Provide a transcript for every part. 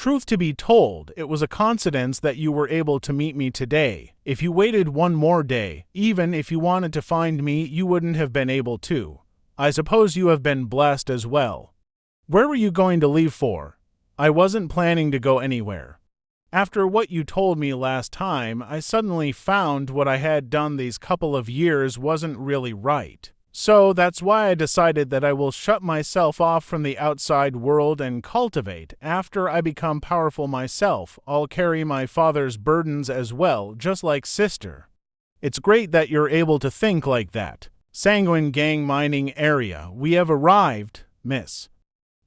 Truth to be told, it was a coincidence that you were able to meet me today. If you waited one more day, even if you wanted to find me, you wouldn't have been able to. I suppose you have been blessed as well. Where were you going to leave for? I wasn't planning to go anywhere. After what you told me last time, I suddenly found what I had done these couple of years wasn't really right. So that's why I decided that I will shut myself off from the outside world and cultivate. After I become powerful myself, I'll carry my father's burdens as well, just like sister. It's great that you're able to think like that. Sanguine Gang Mining Area. We have arrived, Miss.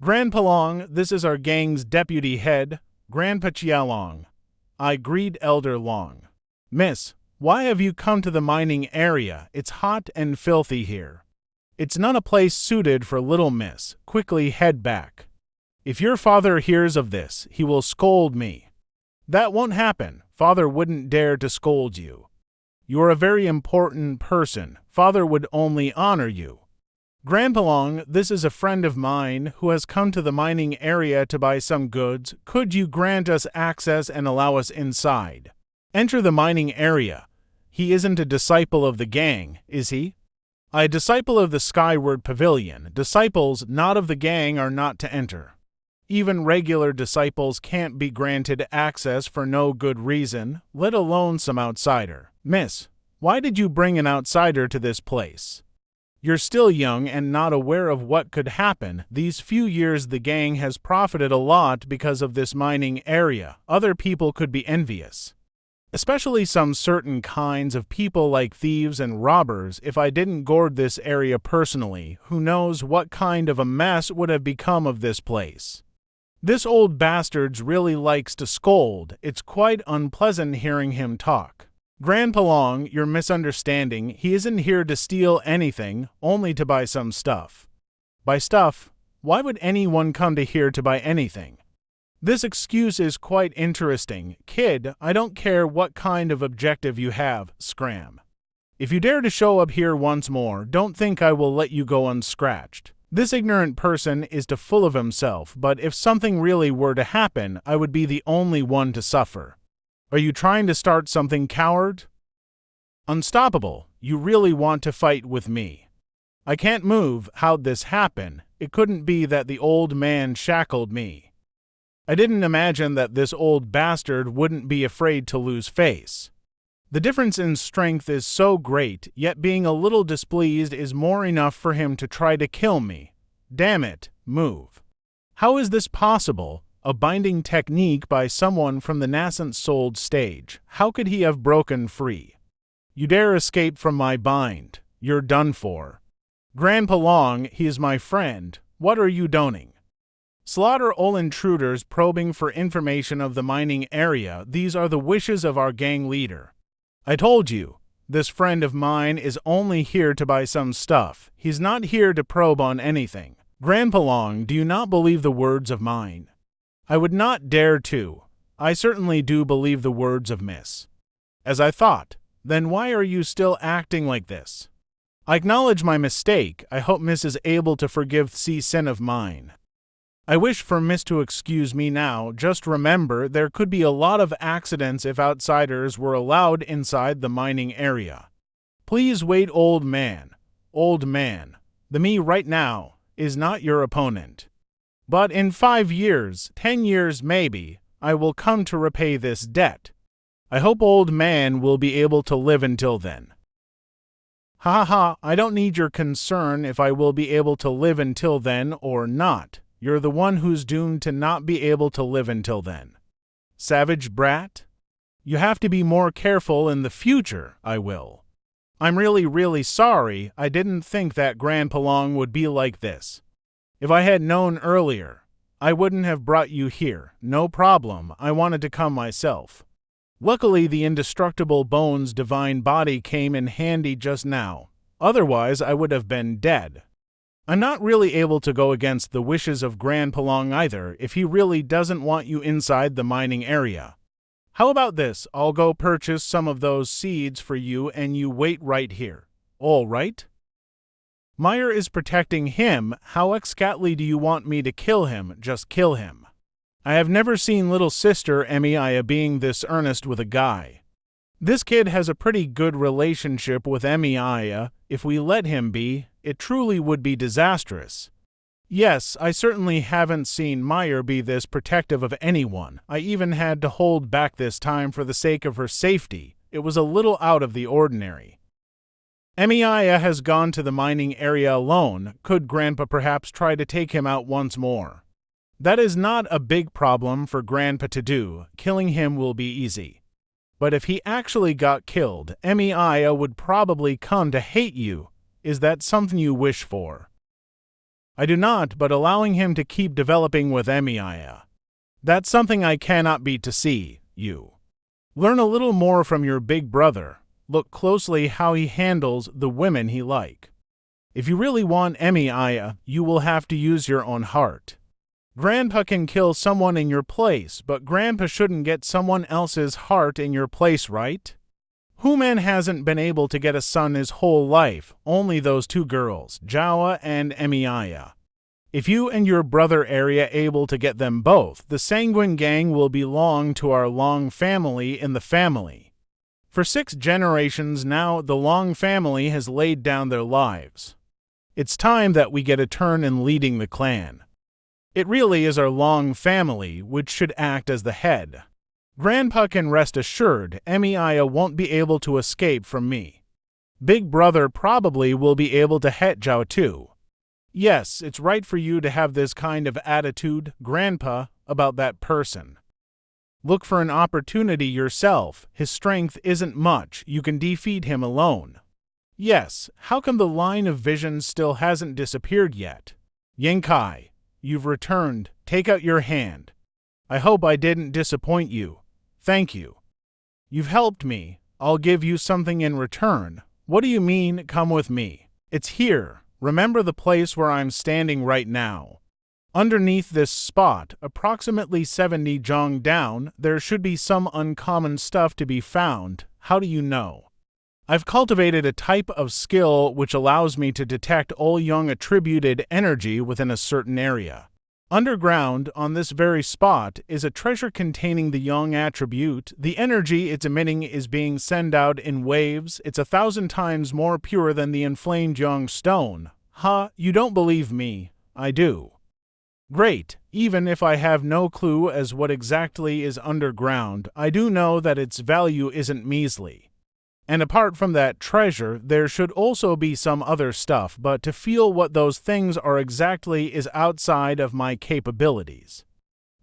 Grandpa Long, this is our gang's deputy head, Grandpa Chialong. I greet Elder Long. Miss, why have you come to the mining area? It's hot and filthy here. It's not a place suited for little miss. Quickly head back. If your father hears of this, he will scold me. That won't happen. Father wouldn't dare to scold you. You're a very important person. Father would only honor you. Grandpa Long, this is a friend of mine who has come to the mining area to buy some goods. Could you grant us access and allow us inside? Enter the mining area. He isn't a disciple of the gang, is he? A disciple of the Skyward Pavilion. Disciples not of the gang are not to enter. Even regular disciples can't be granted access for no good reason, let alone some outsider. Miss, why did you bring an outsider to this place? You're still young and not aware of what could happen. These few years the gang has profited a lot because of this mining area. Other people could be envious. Especially some certain kinds of people like thieves and robbers. If I didn't guard this area personally, who knows what kind of a mess would have become of this place. This old bastard really likes to scold. It's quite unpleasant hearing him talk. Grandpa Long, you're misunderstanding. He isn't here to steal anything, only to buy some stuff. Buy stuff? Why would anyone come to here to buy anything? This excuse is quite interesting. Kid, I don't care what kind of objective you have, scram. If you dare to show up here once more, don't think I will let you go unscratched. This ignorant person is too full of himself, but if something really were to happen, I would be the only one to suffer. Are you trying to start something, coward? Unstoppable, you really want to fight with me. I can't move. How'd this happen? It couldn't be that the old man shackled me. I didn't imagine that this old bastard wouldn't be afraid to lose face. The difference in strength is so great, yet being a little displeased is more enough for him to try to kill me. Damn it, move. How is this possible? A binding technique by someone from the nascent souled stage. How could he have broken free? You dare escape from my bind. You're done for. Grandpa Long, he is my friend. What are you doing? Slaughter all intruders probing for information of the mining area. These are the wishes of our gang leader. I told you, this friend of mine is only here to buy some stuff. He's not here to probe on anything. Grandpa Long, do you not believe the words of mine? I would not dare to. I certainly do believe the words of Miss. As I thought, then why are you still acting like this? I acknowledge my mistake. I hope Miss is able to forgive this sin of mine. I wish for Miss to excuse me now. Just remember, there could be a lot of accidents if outsiders were allowed inside the mining area. Please wait, old man. Old man. The me right now is not your opponent. But in 5 years, 10 years maybe, I will come to repay this debt. I hope old man will be able to live until then. Ha ha, I don't need your concern if I will be able to live until then or not. You're the one who's doomed to not be able to live until then. Savage brat? You have to be more careful in the future, I will. I'm really sorry. I didn't think that Grandpa Long would be like this. If I had known earlier, I wouldn't have brought you here. No problem, I wanted to come myself. Luckily, the indestructible Bones' divine body came in handy just now. Otherwise, I would have been dead. I'm not really able to go against the wishes of Grandpa Long either if he really doesn't want you inside the mining area. How about this? I'll go purchase some of those seeds for you and you wait right here. All right? Meyer is protecting him. How exactly do you want me to kill him? Just kill him. I have never seen little sister Emiya being this earnest with a guy. This kid has a pretty good relationship with Emiya. If we let him be, it truly would be disastrous. Yes, I certainly haven't seen Meyer be this protective of anyone. I even had to hold back this time for the sake of her safety. It was a little out of the ordinary. Emiya has gone to the mining area alone. Could Grandpa perhaps try to take him out once more? That is not a big problem for Grandpa to do. Killing him will be easy. But if he actually got killed, Emiya would probably come to hate you. Is that something you wish for? I do not, but allowing him to keep developing with Emiya. That's something I cannot beat to see, you. Learn a little more from your big brother. Look closely how he handles the women he like. If you really want Emiya, you will have to use your own heart. Grandpa can kill someone in your place, but Grandpa shouldn't get someone else's heart in your place, right? Who man hasn't been able to get a son his whole life? Only those two girls, Jawa and Emiya. If you and your brother are able to get them both, the Sanguine Gang will belong to our Long family in the family. For 6 generations now, the Long family has laid down their lives. It's time that we get a turn in leading the clan. It really is our Long family which should act as the head. Grandpa can rest assured Emiya won't be able to escape from me. Big brother probably will be able to hit Zhao too. Yes, it's right for you to have this kind of attitude, Grandpa, about that person. Look for an opportunity yourself. His strength isn't much. You can defeat him alone. Yes, how come the line of vision still hasn't disappeared yet? Yankai, you've returned. Take out your hand. I hope I didn't disappoint you. Thank you. You've helped me. I'll give you something in return. What do you mean, come with me? It's here. Remember the place where I'm standing right now. Underneath this spot, approximately 70 zhong down, there should be some uncommon stuff to be found. How do you know? I've cultivated a type of skill which allows me to detect all young attributed energy within a certain area. Underground, on this very spot, is a treasure containing the young attribute. The energy it's emitting is being sent out in waves. It's 1,000 times more pure than the inflamed young stone. You don't believe me. I do. Great. Even if I have no clue as what exactly is underground, I do know that its value isn't measly. And apart from that treasure, there should also be some other stuff, but to feel what those things are exactly is outside of my capabilities.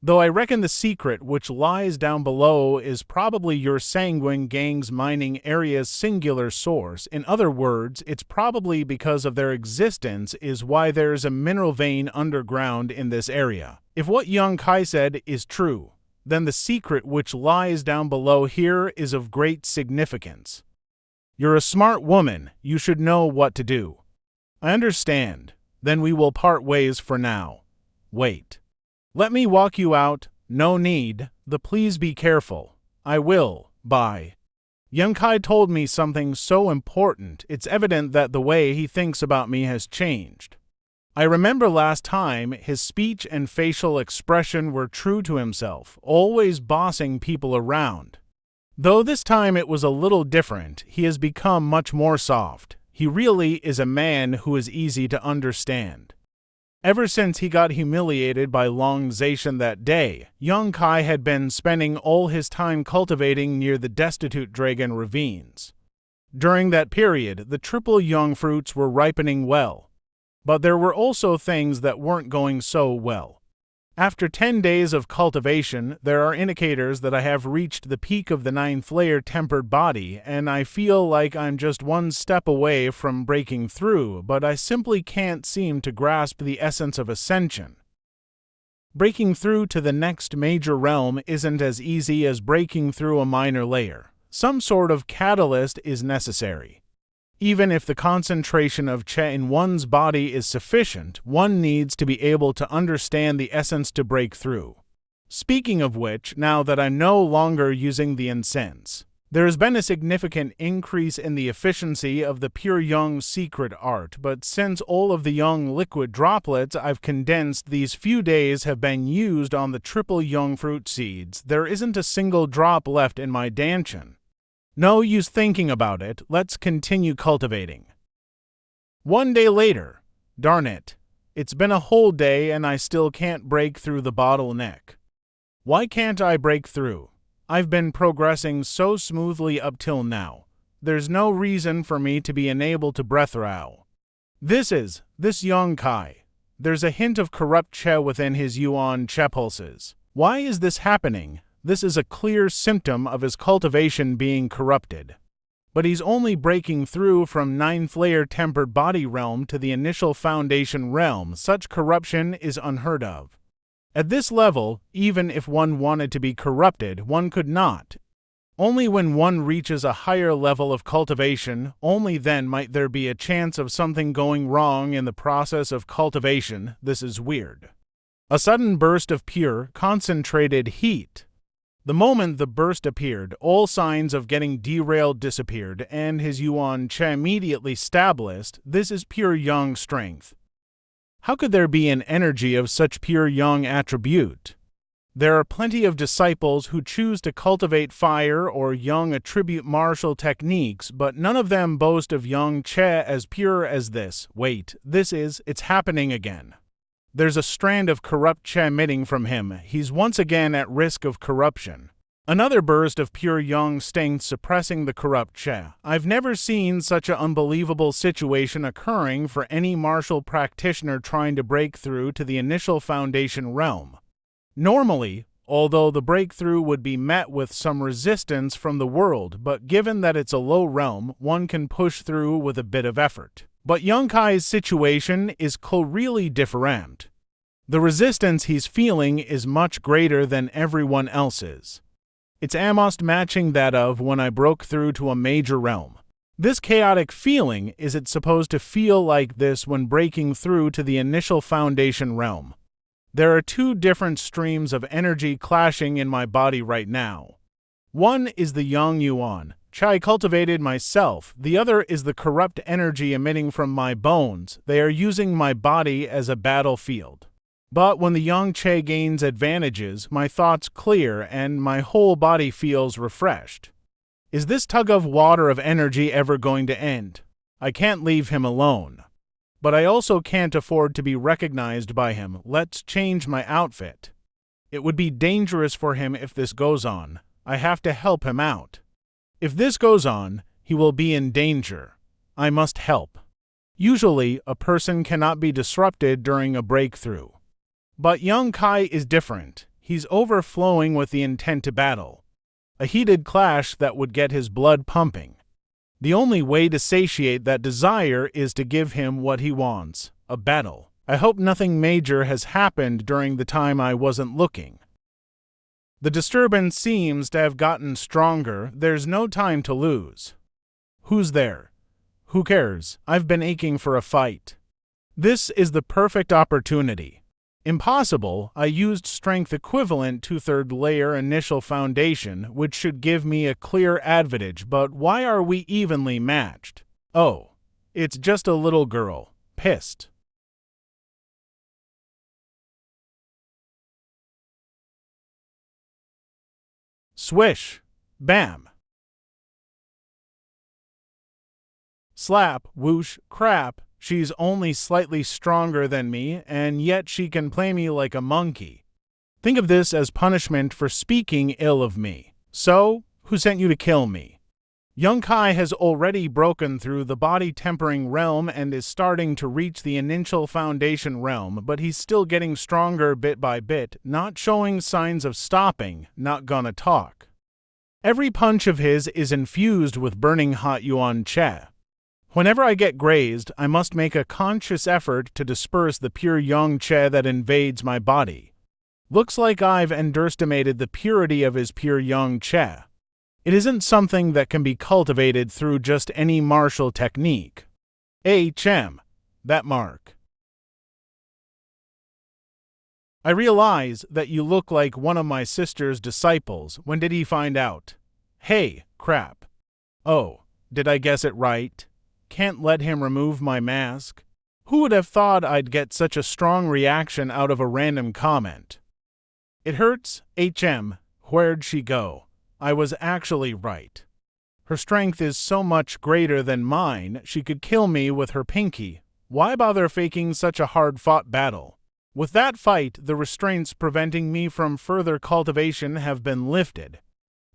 Though I reckon the secret which lies down below is probably your Sanguine Gang's mining area's singular source. In other words, it's probably because of their existence is why there's a mineral vein underground in this area. If what Young Kai said is true, then the secret which lies down below here is of great significance. You're a smart woman. You should know what to do. I understand. Then we will part ways for now. Wait. Let me walk you out. No need. Please be careful. I will. Bye. Yankai told me something so important. It's evident that the way he thinks about me has changed. I remember last time his speech and facial expression were true to himself, always bossing people around. Though this time it was a little different, he has become much more soft. He really is a man who is easy to understand. Ever since he got humiliated by Long Zacian that day, Young Kai had been spending all his time cultivating near the destitute dragon ravines. During that period, the triple young fruits were ripening well. But there were also things that weren't going so well. After 10 days of cultivation, there are indicators that I have reached the peak of the 9th layer tempered body, and I feel like I'm just one step away from breaking through, but I simply can't seem to grasp the essence of ascension. Breaking through to the next major realm isn't as easy as breaking through a minor layer. Some sort of catalyst is necessary. Even if the concentration of Che in one's body is sufficient, one needs to be able to understand the essence to break through. Speaking of which, now that I'm no longer using the incense, There has been a significant increase in the efficiency of the pure young secret art, but since all of the young liquid droplets I've condensed these few days have been used on the triple young fruit seeds, there isn't a single drop left in my dantian. No use thinking about it, let's continue cultivating. 1 day later. Darn it. It's been a whole day and I still can't break through the bottleneck. Why can't I break through? I've been progressing so smoothly up till now. There's no reason for me to be unable to breath row. This young Kai. There's a hint of corrupt Che within his Yuan Che pulses. Why is this happening? This is a clear symptom of his cultivation being corrupted. But he's only breaking through from 9th layer tempered body realm to the initial foundation realm. Such corruption is unheard of. At this level, even if one wanted to be corrupted, one could not. Only when one reaches a higher level of cultivation, only then might there be a chance of something going wrong in the process of cultivation. This is weird. A sudden burst of pure, concentrated heat. The moment the burst appeared, all signs of getting derailed disappeared, and his Yuan Che immediately established. This is pure young strength. How could there be an energy of such pure young attribute? There are plenty of disciples who choose to cultivate fire or young attribute martial techniques, but none of them boast of young Che as pure as this. Wait, it's happening again. There's a strand of corrupt Che emitting from him. He's once again at risk of corruption. Another burst of pure young strength suppressing the corrupt Che. I've never seen such an unbelievable situation occurring for any martial practitioner trying to break through to the initial foundation realm. Normally, although the breakthrough would be met with some resistance from the world, but given that it's a low realm, one can push through with a bit of effort. But Young Kai's situation is really different. The resistance he's feeling is much greater than everyone else's. It's almost matching that of when I broke through to a major realm. This chaotic feeling, is it supposed to feel like this when breaking through to the initial foundation realm? There are two different streams of energy clashing in my body right now. One is the Yang Yuan, which I cultivated myself. The other is the corrupt energy emitting from my bones. They are using my body as a battlefield. But when the Yang Che gains advantages, my thoughts clear and my whole body feels refreshed. Is this tug-of-war of energy ever going to end? I can't leave him alone. But I also can't afford to be recognized by him. Let's change my outfit. It would be dangerous for him if this goes on. I have to help him out. If this goes on, he will be in danger. I must help. Usually, a person cannot be disrupted during a breakthrough. But young Kai is different. He's overflowing with the intent to battle. A heated clash that would get his blood pumping. The only way to satiate that desire is to give him what he wants, a battle. I hope nothing major has happened during the time I wasn't looking. The disturbance seems to have gotten stronger. There's no time to lose. Who's there? Who cares? I've been aching for a fight. This is the perfect opportunity. Impossible, I used strength equivalent to 3rd layer initial foundation, which should give me a clear advantage, but why are we evenly matched? Oh, it's just a little girl. Pissed. Swish. Bam. Slap, whoosh, crap. She's only slightly stronger than me, and yet she can play me like a monkey. Think of this as punishment for speaking ill of me. So, who sent you to kill me? Young Kai has already broken through the body-tempering realm and is starting to reach the initial foundation realm, but he's still getting stronger bit by bit, not showing signs of stopping, not gonna talk. Every punch of his is infused with burning hot Yuan Che. Whenever I get grazed, I must make a conscious effort to disperse the pure Yang Che that invades my body. Looks like I've underestimated the purity of his pure Yang Che. It isn't something that can be cultivated through just any martial technique. Chem. That mark. I realize that you look like one of my sister's disciples. When did he find out? Hey, crap. Oh, did I guess it right? Can't let him remove my mask? Who would have thought I'd get such a strong reaction out of a random comment? It hurts, where'd she go? I was actually right. Her strength is so much greater than mine, she could kill me with her pinky. Why bother faking such a hard-fought battle? With that fight, the restraints preventing me from further cultivation have been lifted.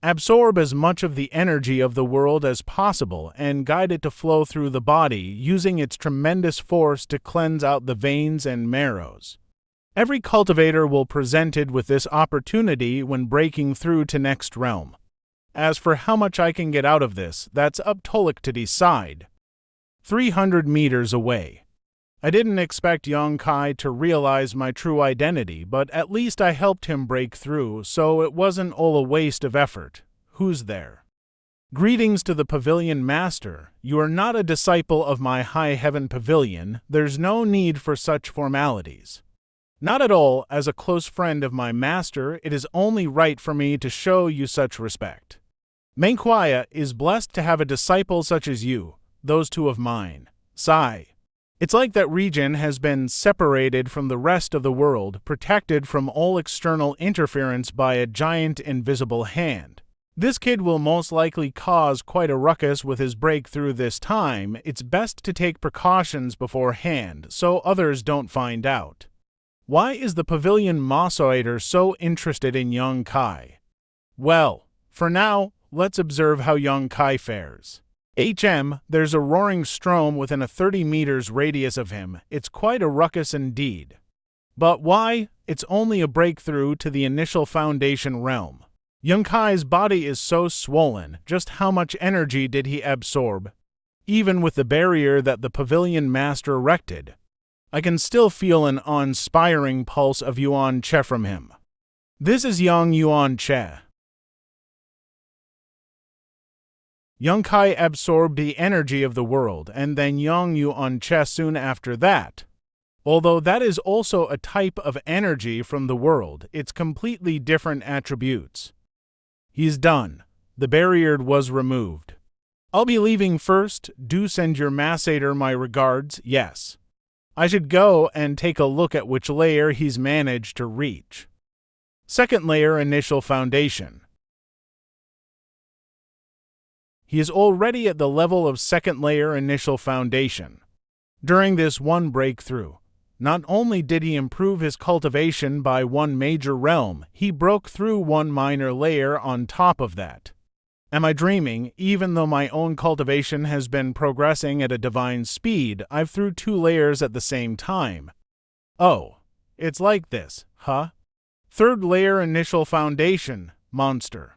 Absorb as much of the energy of the world as possible and guide it to flow through the body, using its tremendous force to cleanse out the veins and marrows. Every cultivator will be presented with this opportunity when breaking through to next realm. As for how much I can get out of this, that's up Tolik to decide. 300 meters away. I didn't expect Young Kai to realize my true identity, but at least I helped him break through, so it wasn't all a waste of effort. Who's there? Greetings to the Pavilion Master. You are not a disciple of my High Heaven Pavilion. There's no need for such formalities. Not at all. As a close friend of my master, it is only right for me to show you such respect. Menquia is blessed to have a disciple such as you, those two of mine. Sigh. It's like that region has been separated from the rest of the world, protected from all external interference by a giant invisible hand. This kid will most likely cause quite a ruckus with his breakthrough this time. It's best to take precautions beforehand, so others don't find out. Why is the Pavilion Mossoiter so interested in Young Kai? Well, for now, let's observe how Young Kai fares. There's a roaring storm within a 30 meters radius of him. It's quite a ruckus indeed. But why? It's only a breakthrough to the initial foundation realm. Young Kai's body is so swollen. Just how much energy did he absorb? Even with the barrier that the Pavilion Master erected, I can still feel an awe-inspiring pulse of Yuan Che from him. This is young Yuan Che. Young Kai absorbed the energy of the world, and then young Yuan Che soon after that. Although that is also a type of energy from the world, it's completely different attributes. He's done. The barrier was removed. I'll be leaving first. Do send your Massator my regards, yes. I should go and take a look at which layer he's managed to reach. Second layer, initial foundation. He is already at the level of second layer initial foundation. During this one breakthrough, not only did he improve his cultivation by one major realm, he broke through one minor layer on top of that. Am I dreaming? Even though my own cultivation has been progressing at a divine speed, I've through 2 layers at the same time. Oh, it's like this, huh? Third layer initial foundation, monster.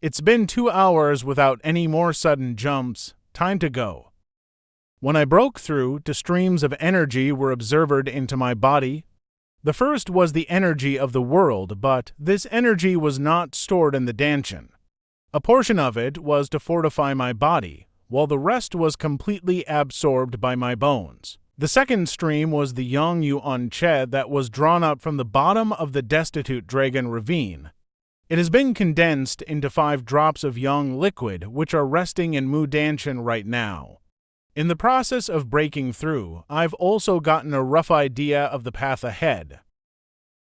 It's been 2 hours without any more sudden jumps. Time to go. When I broke through, 2 streams of energy were observed into my body. The first was the energy of the world, but this energy was not stored in the Danshan. A portion of it was to fortify my body, while the rest was completely absorbed by my bones. The second stream was the young Yuan Che that was drawn up from the bottom of the Destitute Dragon Ravine. It has been condensed into 5 drops of young liquid, which are resting in Mu Danshan right now. In the process of breaking through, I've also gotten a rough idea of the path ahead.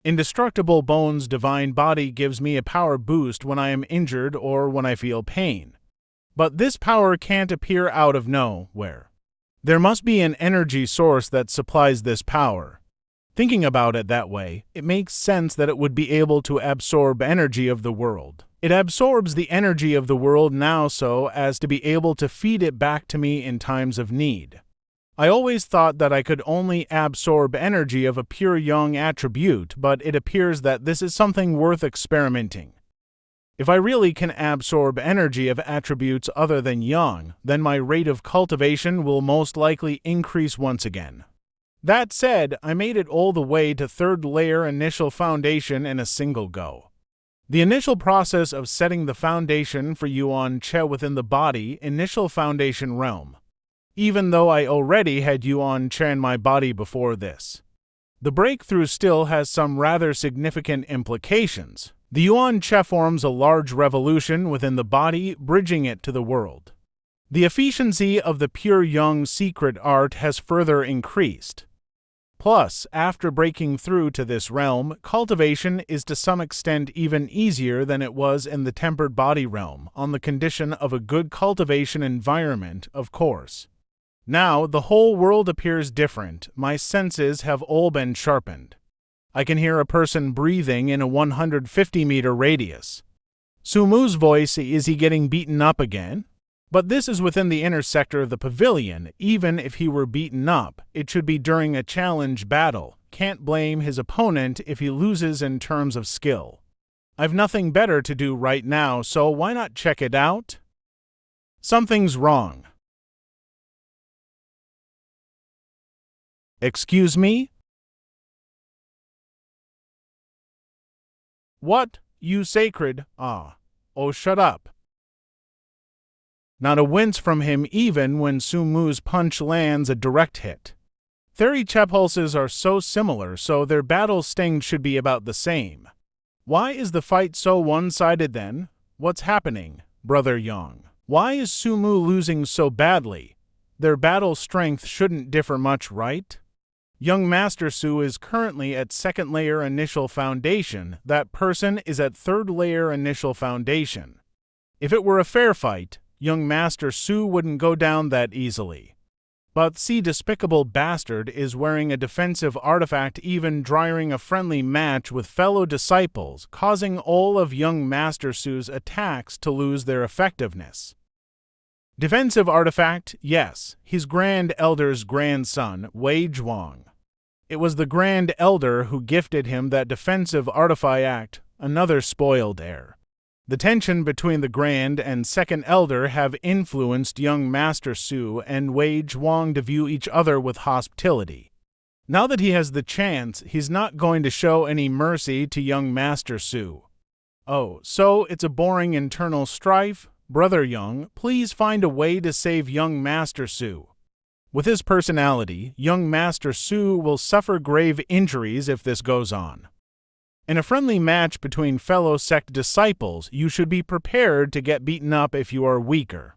Indestructible Bones' divine body gives me a power boost when I am injured or when I feel pain. But this power can't appear out of nowhere. There must be an energy source that supplies this power. Thinking about it that way, it makes sense that it would be able to absorb energy of the world. It absorbs the energy of the world now so as to be able to feed it back to me in times of need. I always thought that I could only absorb energy of a pure young attribute, but it appears that this is something worth experimenting. If I really can absorb energy of attributes other than yang, then my rate of cultivation will most likely increase once again. That said, I made it all the way to 3rd layer initial foundation in a single go. The initial process of setting the foundation for Yuan Che within the body, initial foundation realm. Even though I already had Yuan Che in my body before this. The breakthrough still has some rather significant implications. The Yuan Che forms a large revolution within the body, bridging it to the world. The efficiency of the pure Yang secret art has further increased. Plus, after breaking through to this realm, cultivation is to some extent even easier than it was in the tempered body realm, on the condition of a good cultivation environment, of course. Now, the whole world appears different. My senses have all been sharpened. I can hear a person breathing in a 150-meter radius. Sumu's voice, is he getting beaten up again? But this is within the inner sector of the pavilion. Even if he were beaten up, it should be during a challenge battle. Can't blame his opponent if he loses in terms of skill. I've nothing better to do right now, so why not check it out? Something's wrong. Excuse me? What? You sacred? Ah. Oh, shut up. Not a wince from him even when Sumu's punch lands a direct hit. Theory Chepulses are so similar, so their battle sting should be about the same. Why is the fight so one-sided then? What's happening, Brother Yang? Why is Sumu losing so badly? Their battle strength shouldn't differ much, right? Young Master Su is currently at 2nd layer initial foundation. That person is at 3rd layer initial foundation. If it were a fair fight, young Master Su wouldn't go down that easily. But see, despicable bastard is wearing a defensive artifact, even drying a friendly match with fellow disciples, causing all of young Master Su's attacks to lose their effectiveness. Defensive artifact, yes, his Grand Elder's grandson, Wei Zhuang. It was the Grand Elder who gifted him that defensive artifact, another spoiled heir. The tension between the Grand and 2nd Elder have influenced young Master Su and Wei Zhuang to view each other with hostility. Now that he has the chance, he's not going to show any mercy to young Master Su. Oh, so it's a boring internal strife? Brother Young, please find a way to save young Master Su. With his personality, young Master Su will suffer grave injuries if this goes on. In a friendly match between fellow sect disciples, you should be prepared to get beaten up if you are weaker.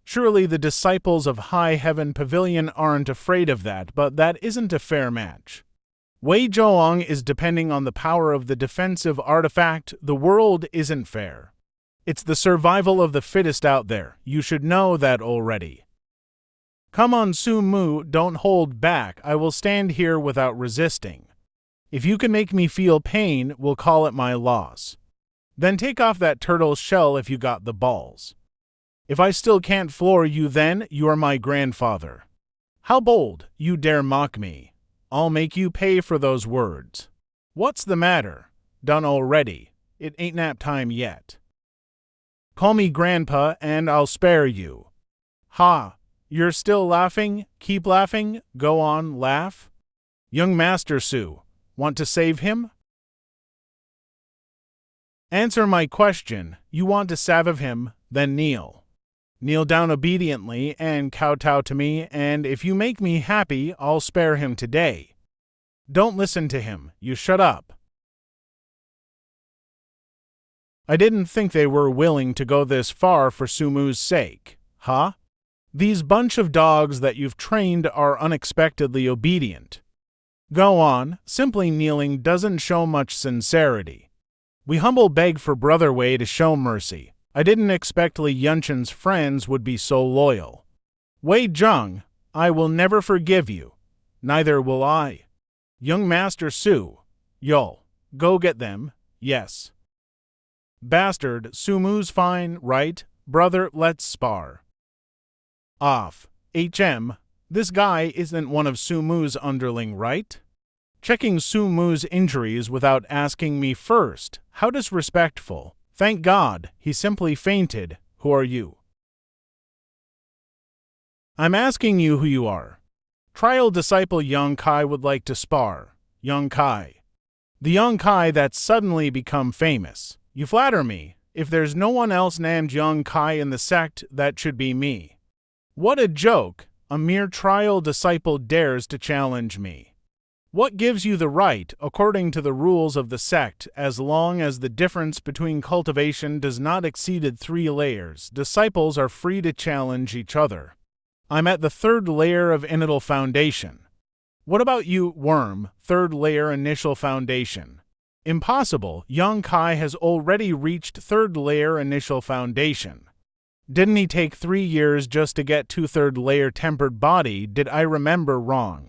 Surely the disciples of High Heaven Pavilion aren't afraid of that, but that isn't a fair match. Wei Zhuang is depending on the power of the defensive artifact. The world isn't fair. It's the survival of the fittest out there. You should know that already. Come on, Sumu, don't hold back. I will stand here without resisting. If you can make me feel pain, we'll call it my loss. Then take off that turtle's shell if you got the balls. If I still can't floor you, then you are my grandfather. How bold, you dare mock me. I'll make you pay for those words. What's the matter? Done already. It ain't nap time yet. Call me Grandpa and I'll spare you. Ha! You're still laughing? Keep laughing. Go on, laugh. Young Master Su, want to save him? Answer my question. You want to salve him, then kneel. Kneel down obediently and kowtow to me, and if you make me happy, I'll spare him today. Don't listen to him. You shut up. I didn't think they were willing to go this far for Sumu's sake, huh? These bunch of dogs that you've trained are unexpectedly obedient. Go on, simply kneeling doesn't show much sincerity. We humble beg for Brother Wei to show mercy. I didn't expect Li Yunshan's friends would be so loyal. Wei Zheng, I will never forgive you. Neither will I. Young Master Su, you'll go get them, yes. Bastard, Sumu's fine, right? Brother, let's spar. Off. This guy isn't one of Sumu's underling, right? Checking Sumu's injuries without asking me first. How disrespectful. Thank God, he simply fainted. Who are you? I'm asking you who you are. Trial disciple Yang Kai would like to spar. Yang Kai. The Yang Kai that's suddenly become famous. You flatter me. If there's no one else named Yang Kai in the sect, that should be me. What a joke! A mere trial disciple dares to challenge me. What gives you the right, according to the rules of the sect, as long as the difference between cultivation does not exceed 3 layers, disciples are free to challenge each other. I'm at the 3rd layer of initial foundation. What about you, worm, 3rd layer initial foundation? Impossible, young Kai has already reached 3rd layer initial foundation. Didn't he take 3 years just to get to 3rd layer tempered body? Did I remember wrong?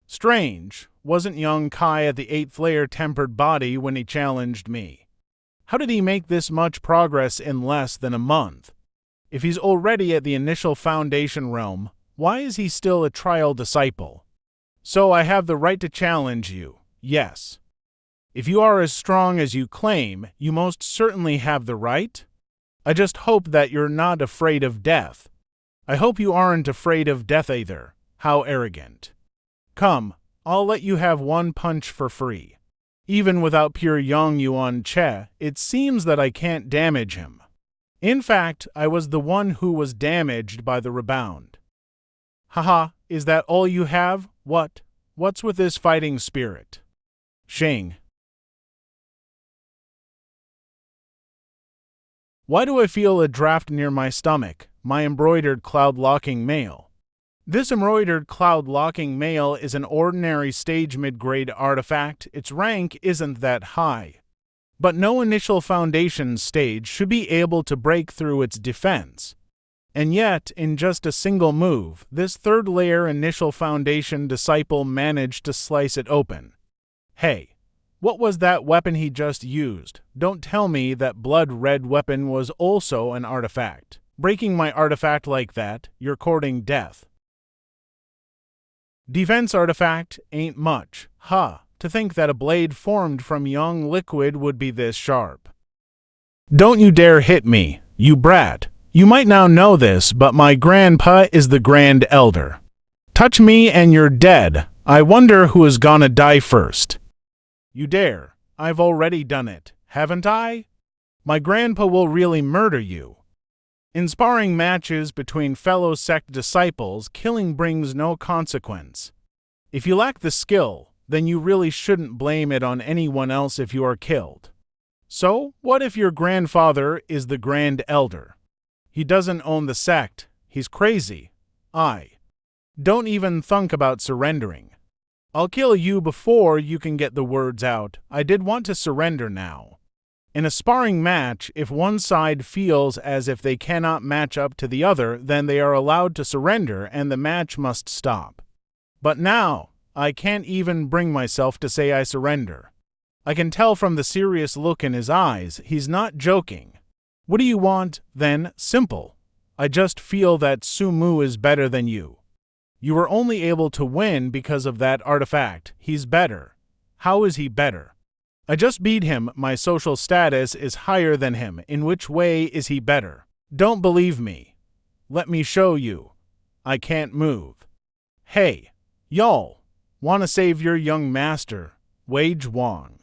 Strange, wasn't young Kai at the 8th layer tempered body when he challenged me? How did he make this much progress in less than a month? If he's already at the initial foundation realm, why is he still a trial disciple? So I have the right to challenge you, yes. If you are as strong as you claim, you most certainly have the right. I just hope that you're not afraid of death. I hope you aren't afraid of death either. How arrogant. Come, I'll let you have 1 punch for free. Even without pure Yang Yuan Che, it seems that I can't damage him. In fact, I was the one who was damaged by the rebound. Haha, is that all you have? What's with this fighting spirit? Shing. Why do I feel a draft near my stomach? My embroidered cloud-locking mail. This embroidered cloud-locking mail is an ordinary stage mid-grade artifact. Its rank isn't that high. But no initial foundation stage should be able to break through its defense. And yet, in just a single move, this 3rd layer initial foundation disciple managed to slice it open. Hey. What was that weapon he just used? Don't tell me that blood-red weapon was also an artifact. Breaking my artifact like that, you're courting death. Defense artifact ain't much. To think that a blade formed from young liquid would be this sharp. Don't you dare hit me, you brat. You might now know this, but my grandpa is the Grand Elder. Touch me and you're dead. I wonder who is gonna die first. You dare. I've already done it, haven't I? My grandpa will really murder you. In sparring matches between fellow sect disciples, killing brings no consequence. If you lack the skill, then you really shouldn't blame it on anyone else if you are killed. So, what if your grandfather is the Grand Elder? He doesn't own the sect. He's crazy. Don't even think about surrendering. I'll kill you before you can get the words out. I did want to surrender now. In a sparring match, if one side feels as if they cannot match up to the other, then they are allowed to surrender and the match must stop. But now, I can't even bring myself to say I surrender. I can tell from the serious look in his eyes, he's not joking. What do you want, then? Simple. I just feel that Sumu is better than you. You were only able to win because of that artifact. He's better. How is he better? I just beat him. My social status is higher than him. In which way is he better? Don't believe me. Let me show you. I can't move. Hey, y'all. Wanna save your young master, Wei Zhuang.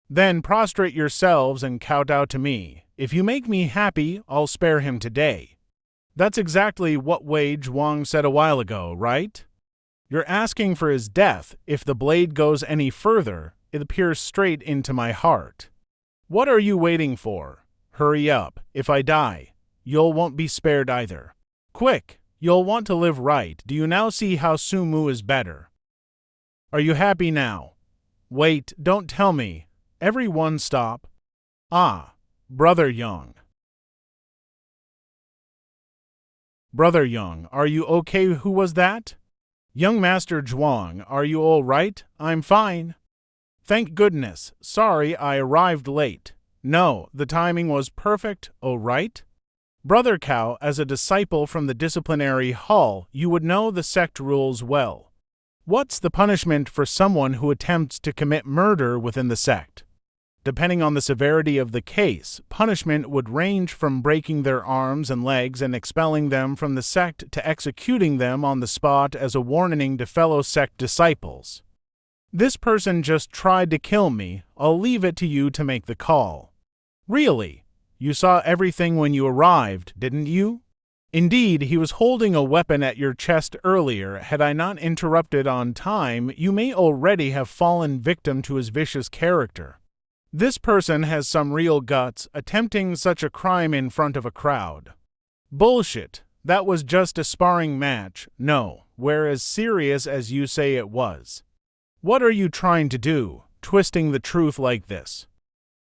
Then prostrate yourselves and kowtow to me. If you make me happy, I'll spare him today. That's exactly what Wei Zhuang said a while ago, right? You're asking for his death. If the blade goes any further, it pierces straight into my heart. What are you waiting for? Hurry up. If I die, you won't be spared either. Quick, you'll want to live right. Do you now see how Sumu is better? Are you happy now? Wait, don't tell me. Everyone stop. Brother Young. Brother Young, are you okay? Who was that? Young Master Zhuang, are you all right? I'm fine. Thank goodness. Sorry I arrived late. No, the timing was perfect, oh right? Brother Cao, as a disciple from the disciplinary hall, you would know the sect rules well. What's the punishment for someone who attempts to commit murder within the sect? Depending on the severity of the case, punishment would range from breaking their arms and legs and expelling them from the sect to executing them on the spot as a warning to fellow sect disciples. This person just tried to kill me. I'll leave it to you to make the call. Really? You saw everything when you arrived, didn't you? Indeed, he was holding a weapon at your chest earlier. Had I not interrupted on time, you may already have fallen victim to his vicious character. This person has some real guts, attempting such a crime in front of a crowd. Bullshit. That was just a sparring match. No, we're as serious as you say it was. What are you trying to do, twisting the truth like this?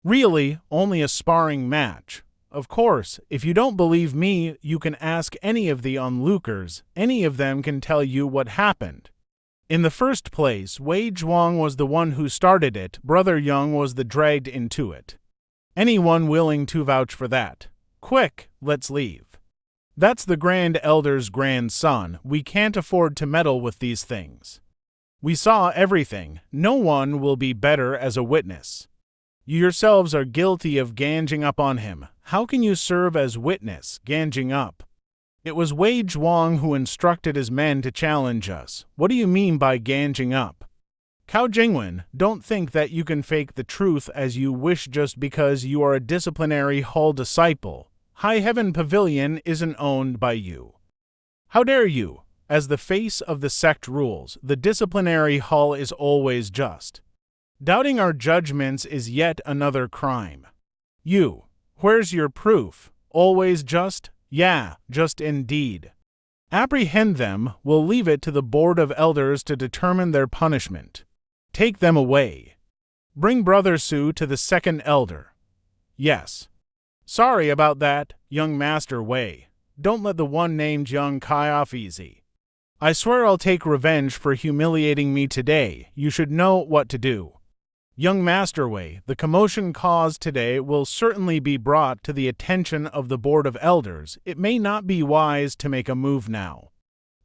Really, only a sparring match. Of course, if you don't believe me, you can ask any of the onlookers. Any of them can tell you what happened. In the first place, Wei Zhuang was the one who started it. Brother Young was the dragged into it. Anyone willing to vouch for that? Quick, let's leave. That's the Grand Elder's grandson. We can't afford to meddle with these things. We saw everything. No one will be better as a witness. You yourselves are guilty of ganging up on him. How can you serve as witness, ganging up? It was Wei Zhuang who instructed his men to challenge us. What do you mean by ganging up? Cao Jingwen, don't think that you can fake the truth as you wish just because you are a disciplinary hall disciple. High Heaven Pavilion isn't owned by you. How dare you? As the face of the sect rules, the disciplinary hall is always just. Doubting our judgments is yet another crime. Where's your proof? Always just? Yeah, just indeed. Apprehend them. We'll leave it to the Board of Elders to determine their punishment. Take them away. Bring Brother Su to the second elder. Yes. Sorry about that, young Master Wei. Don't let the one named Young Kai off easy. I swear I'll take revenge for humiliating me today. You should know what to do. Young Master Wei, the commotion caused today will certainly be brought to the attention of the Board of Elders. It may not be wise to make a move now.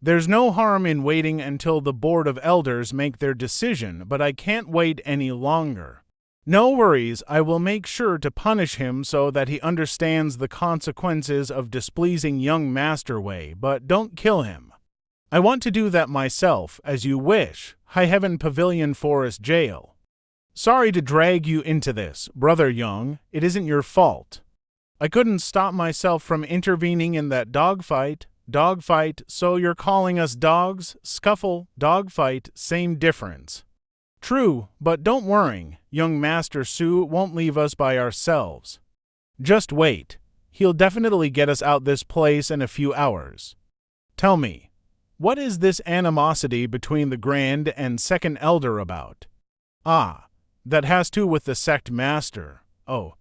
There's no harm in waiting until the Board of Elders make their decision, but I can't wait any longer. No worries, I will make sure to punish him so that he understands the consequences of displeasing young Master Wei, but don't kill him. I want to do that myself, as you wish. High Heaven Pavilion Forest Jail. Sorry to drag you into this, Brother Young. It isn't your fault. I couldn't stop myself from intervening in that dogfight. Dogfight, so you're calling us dogs? Scuffle, dogfight, same difference. True, but don't worry. Young Master Su won't leave us by ourselves. Just wait. He'll definitely get us out this place in a few hours. Tell me, what is this animosity between the Grand and Second Elder about? Ah, that has to do with the sect master. Oh,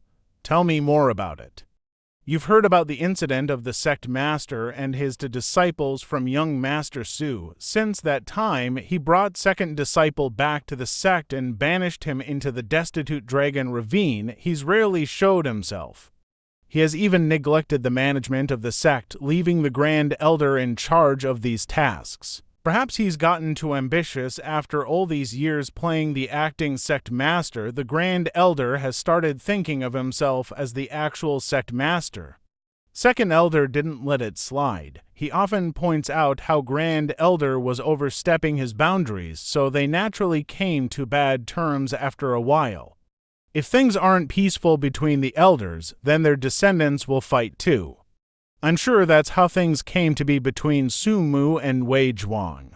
tell me more about it. You've heard about the incident of the sect master and his two disciples from young Master Su. Since that time, he brought second disciple back to the sect and banished him into the destitute dragon ravine. He's rarely showed himself. He has even neglected the management of the sect, leaving the Grand Elder in charge of these tasks. Perhaps he's gotten too ambitious after all these years playing the acting sect master. The Grand Elder has started thinking of himself as the actual sect master. Second Elder didn't let it slide. He often points out how Grand Elder was overstepping his boundaries, so they naturally came to bad terms after a while. If things aren't peaceful between the elders, then their descendants will fight too. I'm sure that's how things came to be between Su Mu and Wei Zhuang.